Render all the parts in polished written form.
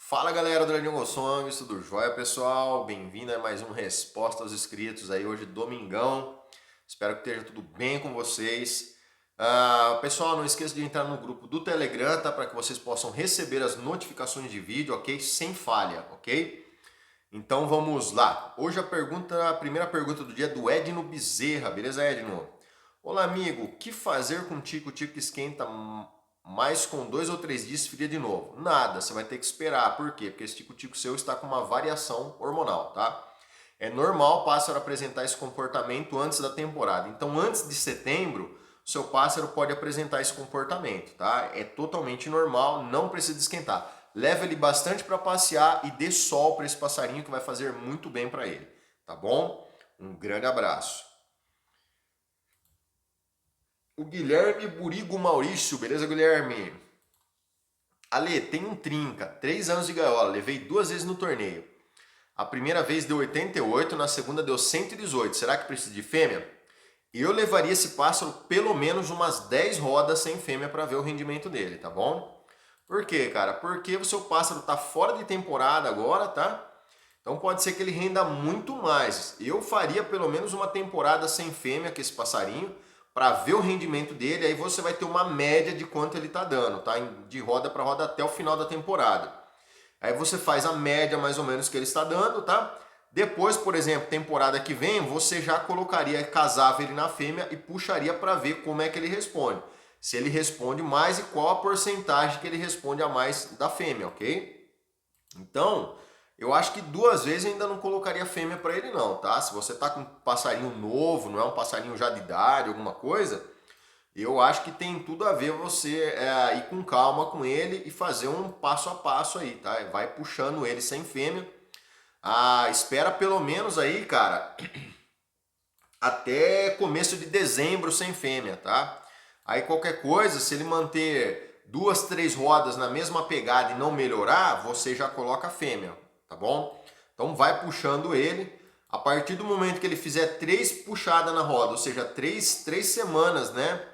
Fala galera do Leandro Gonçalves, tudo jóia pessoal? Bem-vindo a mais um Resposta aos Inscritos aí hoje, domingão. Espero que esteja tudo bem com vocês. Pessoal, não esqueça de entrar no grupo do Telegram, tá? Para que vocês possam receber as notificações de vídeo, ok? Sem falha, ok? Então vamos lá. Hoje a primeira pergunta do dia é do Edno Bezerra, beleza, Edno? Olá, amigo. O que fazer com o tico-tico que esquenta mais com 2 ou 3 dias esfria de novo? Nada, você vai ter que esperar. Por quê? Porque esse tico-tico seu está com uma variação hormonal, tá? É normal o pássaro apresentar esse comportamento antes da temporada. Então, antes de setembro, seu pássaro pode apresentar esse comportamento, tá? É totalmente normal, não precisa esquentar. Leva ele bastante para passear e dê sol para esse passarinho que vai fazer muito bem para ele, tá bom? Um grande abraço. O Guilherme Burigo Maurício, beleza, Guilherme? Ale, tem um trinca, 3 anos de gaiola, levei 2 vezes no torneio. A primeira vez deu 88, na segunda deu 118. Será que precisa de fêmea? Eu levaria esse pássaro pelo menos umas 10 rodas sem fêmea para ver o rendimento dele, tá bom? Por quê, cara? Porque o seu pássaro tá fora de temporada agora, tá? Então pode ser que ele renda muito mais. Eu faria pelo menos uma temporada sem fêmea com esse passarinho para ver o rendimento dele. Aí você vai ter uma média de quanto ele tá dando, tá? De roda para roda até o final da temporada. Aí você faz a média mais ou menos que ele está dando, tá? Depois, por exemplo, temporada que vem, você já colocaria, casava ele na fêmea e puxaria para ver como é que ele responde. Se ele responde mais e qual a porcentagem que ele responde a mais da fêmea, ok? Então, eu acho que 2 vezes ainda não colocaria fêmea para ele não, tá? Se você tá com um passarinho novo, não é um passarinho já de idade, alguma coisa, eu acho que tem tudo a ver você ir com calma com ele e fazer um passo a passo aí, tá? Vai puxando ele sem fêmea. Espera pelo menos aí, cara, até começo de dezembro sem fêmea, tá? Aí qualquer coisa, se ele manter 2, 3 rodas na mesma pegada e não melhorar, você já coloca a fêmea, tá bom? Então vai puxando ele. A partir do momento que ele fizer 3 puxadas na roda, ou seja, três semanas, né?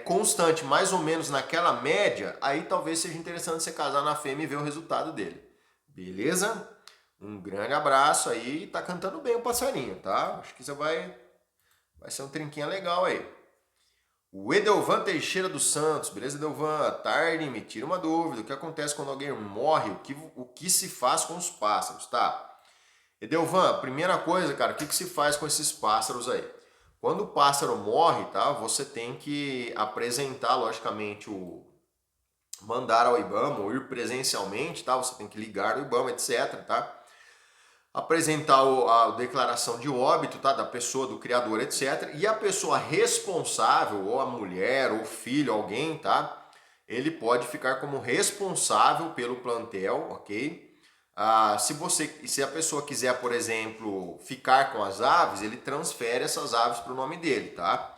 Constante, mais ou menos naquela média, aí talvez seja interessante você casar na fêmea e ver o resultado dele. Beleza? Um grande abraço aí, tá cantando bem o passarinho, tá? Acho que você vai ser um trinquinha legal aí. O Edelvan Teixeira dos Santos, beleza, Edelvan? Tarde, me tira uma dúvida. O que acontece quando alguém morre? O que se faz com os pássaros, tá? Edelvan, primeira coisa, cara, o que se faz com esses pássaros aí? Quando o pássaro morre, tá? Você tem que apresentar, logicamente, mandar ao IBAMA ou ir presencialmente, tá? Você tem que ligar no IBAMA, etc, tá? Apresentar a declaração de óbito, tá? Da pessoa, do criador, etc. E a pessoa responsável, ou a mulher, ou o filho, alguém, tá? Ele pode ficar como responsável pelo plantel, ok? Se a pessoa quiser, por exemplo, ficar com as aves, ele transfere essas aves para o nome dele, tá?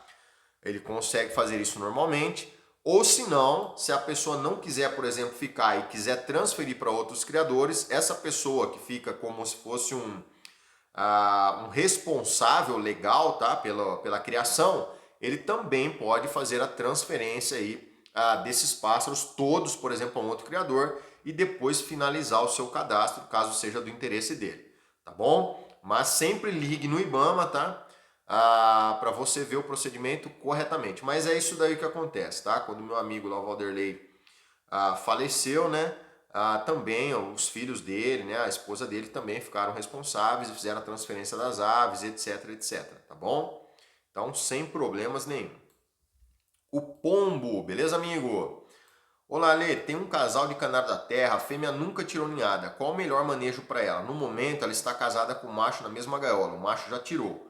Ele consegue fazer isso normalmente. Ou se não, se a pessoa não quiser, por exemplo, ficar e quiser transferir para outros criadores, essa pessoa que fica como se fosse um responsável legal, tá, pela criação, ele também pode fazer a transferência aí desses pássaros todos, por exemplo, a um outro criador e depois finalizar o seu cadastro, caso seja do interesse dele, tá bom? Mas sempre ligue no IBAMA, tá? Para você ver o procedimento corretamente. Mas é isso daí que acontece, tá? Quando meu amigo lá, o Valderlei, faleceu, né? Também os filhos dele, né? A esposa dele também ficaram responsáveis e fizeram a transferência das aves, etc, etc, tá bom? Então, sem problemas nenhum. O pombo, beleza, amigo? Olá, Lê, tem um casal de canário da terra, a fêmea nunca tirou ninhada. Qual o melhor manejo para ela? No momento, ela está casada com o macho na mesma gaiola, o macho já tirou.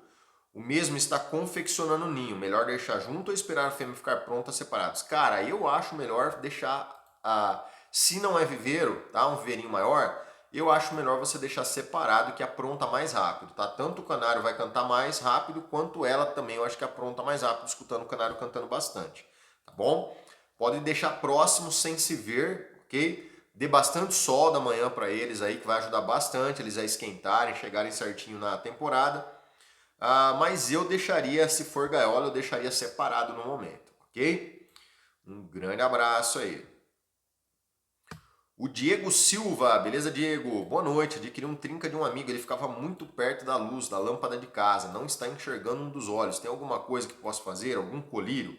O mesmo está confeccionando o ninho. Melhor deixar junto ou esperar a fêmea ficar pronta separados? Cara, eu acho melhor deixar se não é viveiro, tá? Um viveirinho maior, eu acho melhor você deixar separado que apronta mais rápido, tá? Tanto o canário vai cantar mais rápido, quanto ela também, eu acho que apronta mais rápido escutando o canário cantando bastante, tá bom? Pode deixar próximo sem se ver, ok? Dê bastante sol da manhã para eles aí, que vai ajudar bastante eles a esquentarem, chegarem certinho na temporada. Mas eu deixaria, se for gaiola, eu deixaria separado no momento, ok? Um grande abraço aí. O Diego Silva, beleza, Diego? Boa noite. Adquiri um trinca de um amigo, ele ficava muito perto da luz, da lâmpada de casa, não está enxergando um dos olhos. Tem alguma coisa que posso fazer? Algum colírio?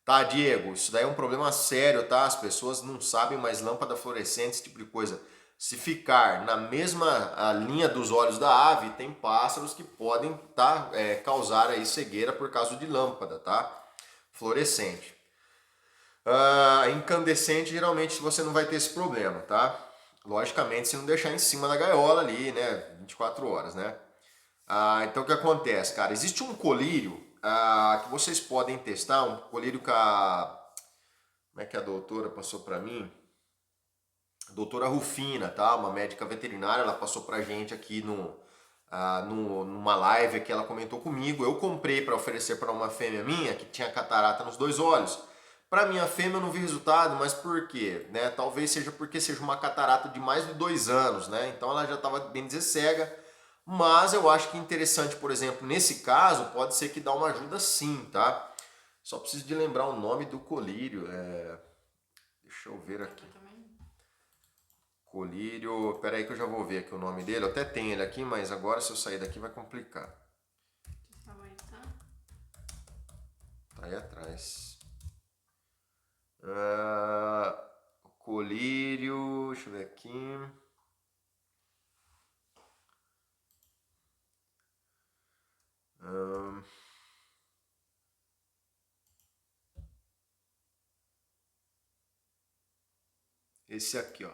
Tá, Diego, isso daí é um problema sério, tá? As pessoas não sabem, mas lâmpada fluorescente, esse tipo de coisa. Se ficar na mesma linha dos olhos da ave, tem pássaros que podem causar aí cegueira por causa de lâmpada, tá? Fluorescente. Incandescente, geralmente você não vai ter esse problema, tá? Logicamente, se não deixar em cima da gaiola ali, né? 24 horas, né? Então o que acontece, cara? Existe um colírio que vocês podem testar, um colírio que a... Como é que a doutora passou pra mim? A doutora Rufina, tá? Uma médica veterinária, ela passou pra gente aqui numa live que ela comentou comigo. Eu comprei para oferecer para uma fêmea minha que tinha catarata nos dois olhos. Para minha fêmea eu não vi resultado, mas por quê? Né? Talvez seja porque seja uma catarata de mais de 2 anos, né? Então ela já estava bem dizer cega. Mas eu acho que interessante, por exemplo, nesse caso, pode ser que dá uma ajuda sim, tá? Só preciso de lembrar o nome do colírio. Deixa eu ver aqui. Colírio, pera aí que eu já vou ver aqui o nome dele. Eu até tenho ele aqui, mas agora se eu sair daqui vai complicar. Tá aí atrás. Colírio, deixa eu ver aqui. Esse aqui, ó.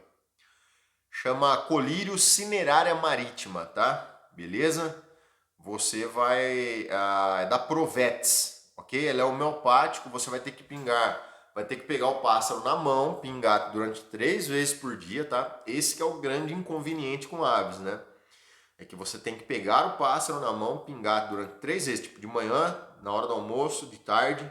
Chama colírio cinerária marítima, tá? Beleza? Você vai... é da Provetes, ok? Ele é homeopático, você vai ter que pingar. Vai ter que pegar o pássaro na mão, pingar durante 3 vezes por dia, tá? Esse que é o grande inconveniente com aves, né? É que você tem que pegar o pássaro na mão, pingar durante 3 vezes, tipo de manhã, na hora do almoço, de tarde,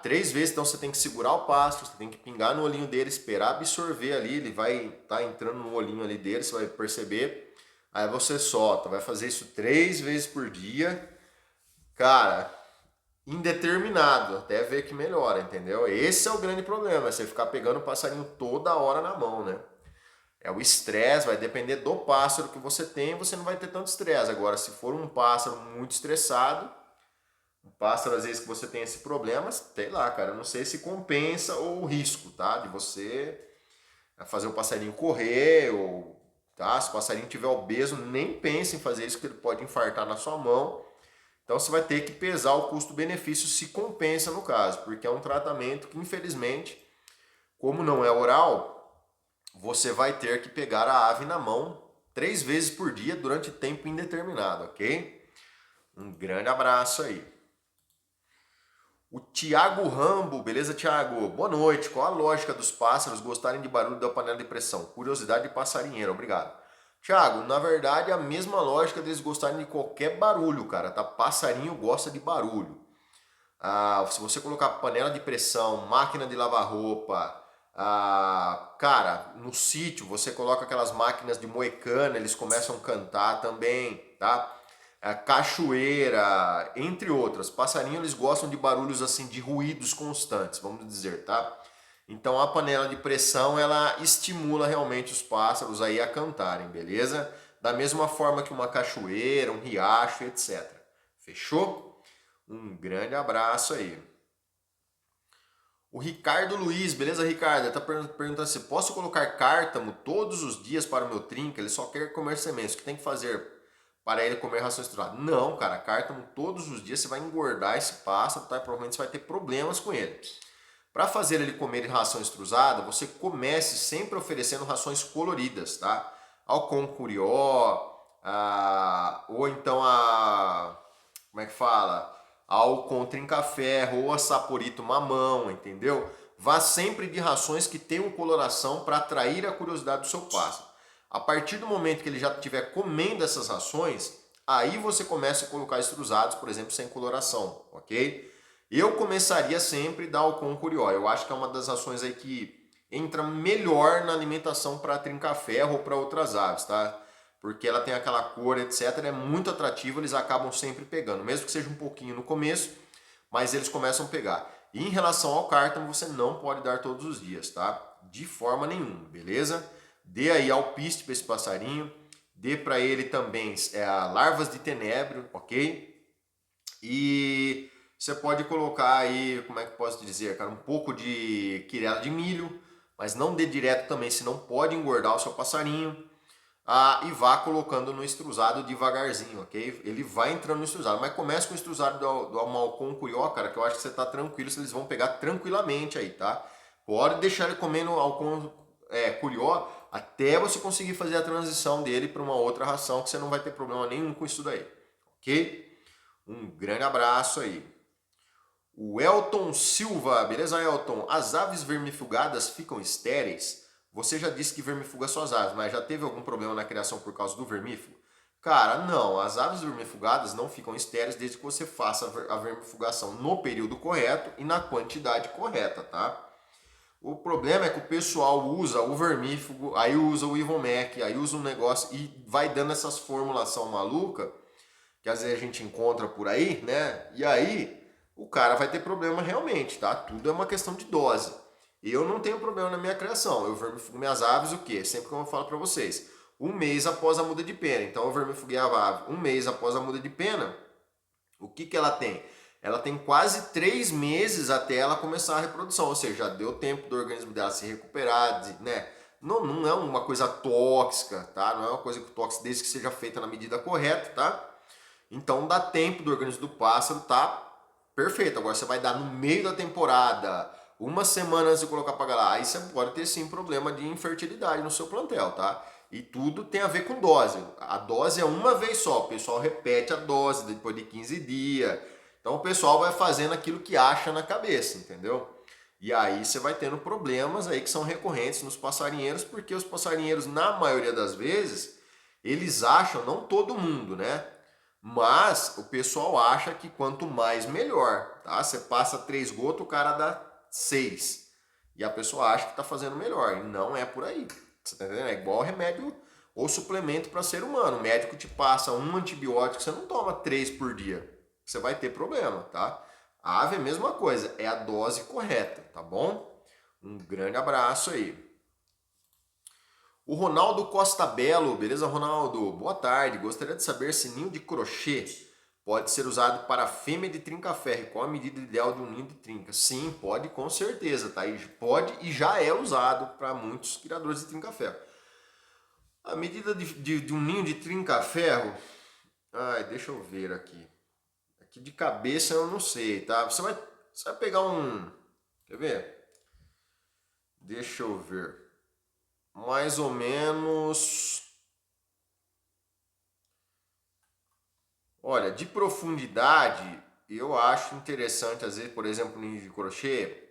3 vezes. Então você tem que segurar o pássaro, você tem que pingar no olhinho dele, esperar absorver ali, ele vai estar entrando no olhinho ali dele, você vai perceber. Aí você solta, vai fazer isso 3 vezes por dia, cara, indeterminado, até ver que melhora, entendeu? Esse é o grande problema, é você ficar pegando o passarinho toda hora na mão, né? É o estresse, vai depender do pássaro que você tem, você não vai ter tanto estresse. Agora, se for um pássaro muito estressado, um pássaro às vezes que você tem esse problema, sei lá, cara, eu não sei se compensa o risco, tá? De você fazer o passarinho correr, ou tá? Se o passarinho tiver obeso, nem pense em fazer isso, que ele pode infartar na sua mão. Então você vai ter que pesar o custo-benefício se compensa no caso, porque é um tratamento que infelizmente, como não é oral, você vai ter que pegar a ave na mão 3 vezes por dia durante tempo indeterminado, ok? Um grande abraço aí. O Thiago Rambo, beleza, Thiago? Boa noite. Qual a lógica dos pássaros gostarem de barulho da panela de pressão? Curiosidade de passarinheiro, obrigado. Thiago, na verdade é a mesma lógica deles gostarem de qualquer barulho, cara, tá? Passarinho gosta de barulho. Se você colocar panela de pressão, máquina de lavar roupa, cara, no sítio você coloca aquelas máquinas de moecana, eles começam a cantar também, tá? Cachoeira, entre outras. Passarinho eles gostam de barulhos assim, de ruídos constantes, vamos dizer, tá? Então a panela de pressão ela estimula realmente os pássaros aí a cantarem, beleza? Da mesma forma que uma cachoeira, um riacho, etc. Fechou? Um grande abraço aí. O Ricardo Luiz, beleza, Ricardo? Ele tá perguntando se posso colocar cártamo todos os dias para o meu trinca? Ele só quer comer sementes. O que tem que fazer para ele comer ração estruzada? Não, cara, cártamo todos os dias você vai engordar esse pássaro, tá? E provavelmente você vai ter problemas com ele. Para fazer ele comer ração estruzada, você comece sempre oferecendo rações coloridas, tá? Alcon curió, ou então como é que fala? Alcon trinca-ferro ou a saporito mamão, entendeu? Vá sempre de rações que tenham coloração para atrair a curiosidade do seu pássaro. A partir do momento que ele já estiver comendo essas rações, aí você começa a colocar estruzados, por exemplo, sem coloração, ok? Eu começaria sempre a dar Alcon curió. Eu acho que é uma das rações aí que entra melhor na alimentação para trinca-ferro ou para outras aves, tá? Porque ela tem aquela cor, etc. É muito atrativo, eles acabam sempre pegando, mesmo que seja um pouquinho no começo, mas eles começam a pegar. E em relação ao cártamo, você não pode dar todos os dias, tá? De forma nenhuma, beleza? Dê aí alpiste para esse passarinho, dê para ele também larvas de tenebro, ok? E você pode colocar aí, como é que eu posso dizer, cara, um pouco de quirela de milho, mas não dê direto também, senão pode engordar o seu passarinho. E vá colocando no estruzado devagarzinho, ok? Ele vai entrando no estruzado, mas comece com o estruzado do Amalcon Curió, cara, que eu acho que você tá tranquilo, se eles vão pegar tranquilamente aí, tá? Pode deixar ele comendo Alcon Curió até você conseguir fazer a transição dele para uma outra ração, que você não vai ter problema nenhum com isso daí, ok? Um grande abraço aí. O Elton Silva, beleza, Elton? As aves vermifugadas ficam estéreis? Você já disse que vermifuga suas aves, mas já teve algum problema na criação por causa do vermífugo? Cara, não. As aves vermifugadas não ficam estéreis desde que você faça a vermifugação no período correto e na quantidade correta, tá? O problema é que o pessoal usa o vermífugo, aí usa o Ivomec, aí usa um negócio e vai dando essas formulação maluca que às vezes a gente encontra por aí, né? E aí o cara vai ter problema realmente, tá? Tudo é uma questão de dose. Eu não tenho problema na minha criação. Eu vermifugo minhas aves o quê? Sempre que eu falo para vocês. Um mês após a muda de pena. Então eu vermifuguei a ave um mês após a muda de pena. O que, que ela tem? Ela tem quase 3 meses até ela começar a reprodução. Ou seja, já deu tempo do organismo dela se recuperar, né? Não é uma coisa tóxica, tá? Não é uma coisa tóxica desde que seja feita na medida correta, tá? Então dá tempo do organismo do pássaro tá perfeito. Agora você vai dar no meio da temporada, uma semana antes de colocar para galar, aí você pode ter sim problema de infertilidade no seu plantel, tá? E tudo tem a ver com dose. A dose é uma vez só, o pessoal repete a dose depois de 15 dias. Então o pessoal vai fazendo aquilo que acha na cabeça, entendeu? E aí você vai tendo problemas aí que são recorrentes nos passarinheiros, porque os passarinheiros, na maioria das vezes, eles acham, não todo mundo, né? Mas o pessoal acha que quanto mais melhor, tá? Você passa 3 gotas, o cara dá 6. E a pessoa acha que está fazendo melhor. E não é por aí. Você tá entendendo? É igual remédio ou suplemento para ser humano. O médico te passa um antibiótico, você não toma 3 por dia. Você vai ter problema, tá? A ave é a mesma coisa, é a dose correta, tá bom? Um grande abraço aí. O Ronaldo Costa Belo, beleza, Ronaldo? Boa tarde. Gostaria de saber se ninho de crochê pode ser usado para fêmea de trinca-ferro. Qual a medida ideal de um ninho de trinca? Sim, pode com certeza, tá? E pode e já é usado para muitos criadores de trinca-ferro. A medida de um ninho de trinca-ferro, deixa eu ver aqui. Aqui de cabeça eu não sei, tá? Você vai pegar um, quer ver? Deixa eu ver. Mais ou menos. Olha, de profundidade, eu acho interessante, às vezes, por exemplo, ninho de crochê,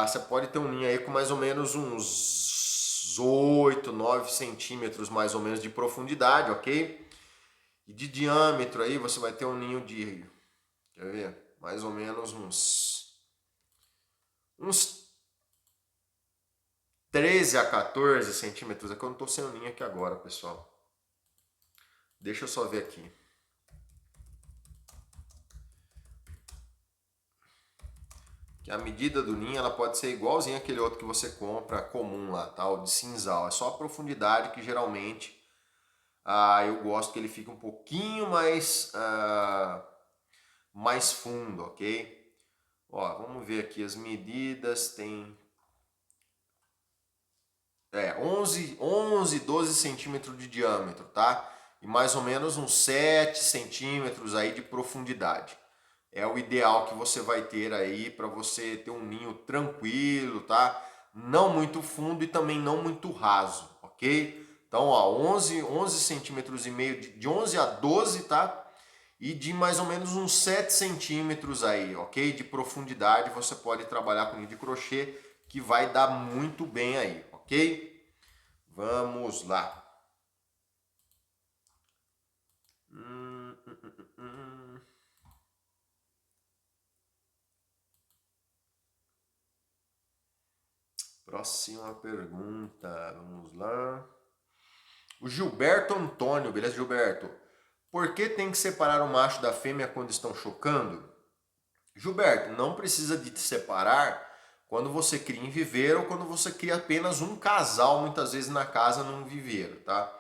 você pode ter um ninho aí com mais ou menos uns 8, 9 centímetros mais ou menos de profundidade, ok? E de diâmetro aí você vai ter um ninho de, quer ver? Mais ou menos uns 13 a 14 centímetros. É que eu não estou sem o ninho aqui agora, pessoal. Deixa eu só ver aqui. Que a medida do ninho ela pode ser igualzinha àquele outro que você compra comum lá, tá? O de cinzal. É só a profundidade que geralmente eu gosto que ele fique um pouquinho mais fundo, ok? Ó, vamos ver aqui as medidas. Tem 11, 12 centímetros de diâmetro, tá? E mais ou menos uns 7 centímetros aí de profundidade. É o ideal que você vai ter aí para você ter um ninho tranquilo, tá? Não muito fundo e também não muito raso, ok? Então, ó, 11 centímetros e meio, de 11 a 12, tá? E de mais ou menos uns 7 centímetros aí, ok? De profundidade, você pode trabalhar com ninho de crochê, que vai dar muito bem aí, ok? Vamos lá. Próxima pergunta, vamos lá. O Gilberto Antônio, beleza, Gilberto? Por que tem que separar o macho da fêmea quando estão chocando? Gilberto, não precisa de separar quando você cria em viveiro ou quando você cria apenas um casal, muitas vezes na casa, num viveiro, tá?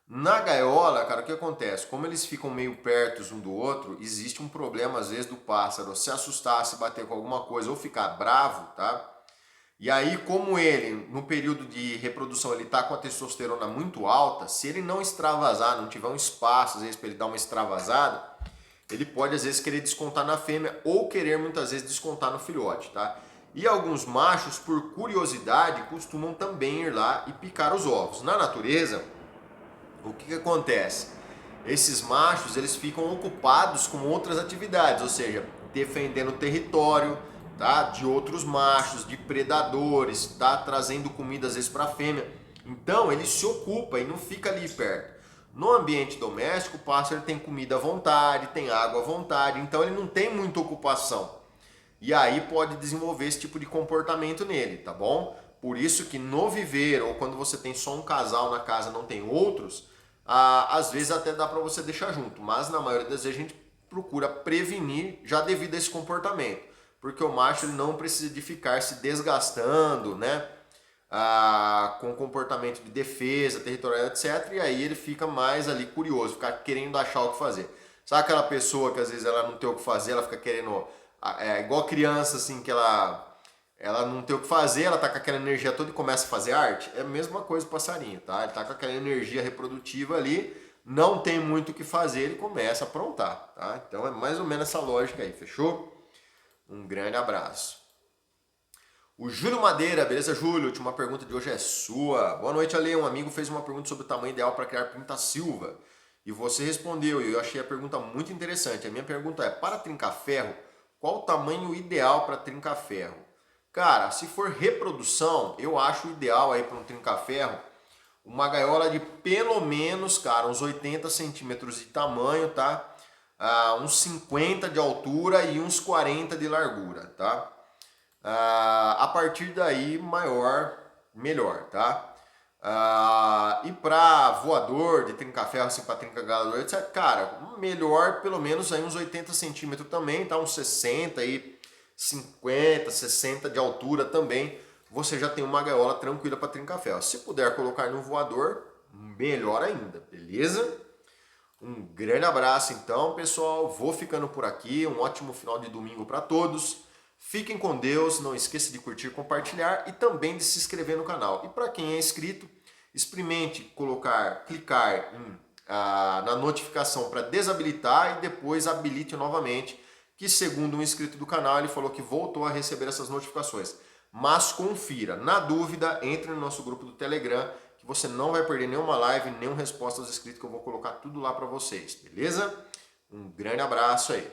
Na gaiola, cara, o que acontece? Como eles ficam meio perto um do outro, existe um problema às vezes do pássaro se assustar, se bater com alguma coisa ou ficar bravo, tá? E aí, como ele, no período de reprodução, ele tá com a testosterona muito alta, se ele não extravasar, não tiver um espaço, às vezes, para ele dar uma extravasada, ele pode, às vezes, querer descontar na fêmea ou querer, muitas vezes, descontar no filhote, tá? E alguns machos, por curiosidade, costumam também ir lá e picar os ovos. Na natureza, o que acontece? Esses machos, eles ficam ocupados com outras atividades, ou seja, defendendo o território, tá? De outros machos, de predadores, tá? Trazendo comida às vezes para a fêmea. Então ele se ocupa e não fica ali perto. No ambiente doméstico, o pássaro tem comida à vontade, tem água à vontade, então ele não tem muita ocupação. E aí pode desenvolver esse tipo de comportamento nele, tá bom? Por isso que no viveiro ou quando você tem só um casal na casa, não tem outros, às vezes até dá para você deixar junto, mas na maioria das vezes a gente procura prevenir já devido a esse comportamento, porque o macho ele não precisa de ficar se desgastando, né? Com comportamento de defesa, territorial, etc. E aí ele fica mais ali curioso, fica querendo achar o que fazer. Sabe aquela pessoa que às vezes ela não tem o que fazer, ela fica querendo. É igual criança, assim, que ela não tem o que fazer, ela tá com aquela energia toda e começa a fazer arte? É a mesma coisa o passarinho, tá? Ele tá com aquela energia reprodutiva ali, não tem muito o que fazer, ele começa a aprontar, tá? Então é mais ou menos essa lógica aí, fechou? Um grande abraço. O Júlio Madeira, beleza, Júlio? A última pergunta de hoje é sua. Boa noite, Ale. Um amigo fez uma pergunta sobre o tamanho ideal para criar pinta-silva. E você respondeu, e eu achei a pergunta muito interessante. A minha pergunta é, para trinca-ferro, qual o tamanho ideal para trinca-ferro? Cara, se for reprodução, eu acho ideal aí para um trinca-ferro uma gaiola de pelo menos, cara, uns 80 centímetros de tamanho, tá? Uns 50 de altura e uns 40 de largura, tá? A partir daí, maior, melhor, tá? E para voador, de trinca-ferro, assim, para trinca-galador, etc. Cara, melhor pelo menos aí uns 80 centímetros também, tá? Uns 60 aí, 50, 60 de altura também. Você já tem uma gaiola tranquila para trinca-ferro. Se puder colocar no voador, melhor ainda, beleza? Um grande abraço então, pessoal. Vou ficando por aqui. Um ótimo final de domingo para todos. Fiquem com Deus. Não esqueça de curtir, compartilhar e também de se inscrever no canal. E para quem é inscrito, experimente clicar na notificação para desabilitar e depois habilite novamente, que segundo um inscrito do canal, ele falou que voltou a receber essas notificações. Mas confira. Na dúvida, entre no nosso grupo do Telegram, que você não vai perder nenhuma live, nenhuma resposta aos inscritos, que eu vou colocar tudo lá para vocês, beleza? Um grande abraço aí.